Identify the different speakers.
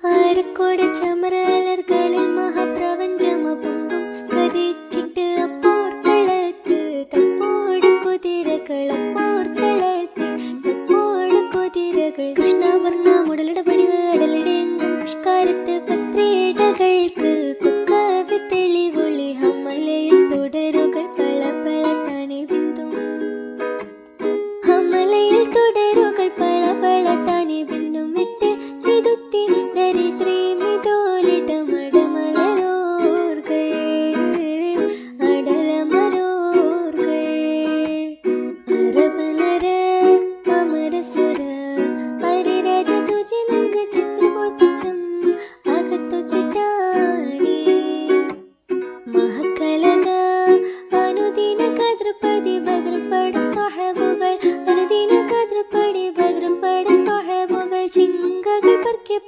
Speaker 1: ആരക്കോട് ചമരലർകളിൽ മഹാപ്രപഞ്ചമപൊങ്കും കതിച്ചിട്ട് അപ്പോർക്കളത്ത് തപ്പോട് കുതിരകളപ്പോർക്കളത്ത് തപ്പോട് കുതിരകൾ കൃഷ്ണവർണ്ണ മുടലിടപടിവ് അടലിടെങ്കും പുഷ്കാരത്ത് പത്രേടകൾക്ക് കൊക്കവി തെളിവൊളി ഹമലയിൽ തുടരുകൾ പള പള തനി ബിന്ദും ഹമലയിൽ തുടരുകൾ പള പള തനി ബിന്ദും വിട്ട് തിരുത്തി ദരിദ്രീ മിതോലിടമടമലരോർകൾ അടലമരോർകൾ അരബനര അമരസുര ഹരിരാജ തുജിനങ്ക ചിത്രമോർപ്പിച്ചം അകത്തു തിട്ടാനി മഹക്കലക അനുദിന കദ്രപതി ഭദ്രപട സാഹബുകൾ അനുദിന കദ്രപടി ഭദ്രപട സാഹബുകൾ ചിങ്കകൾ പർക്കെ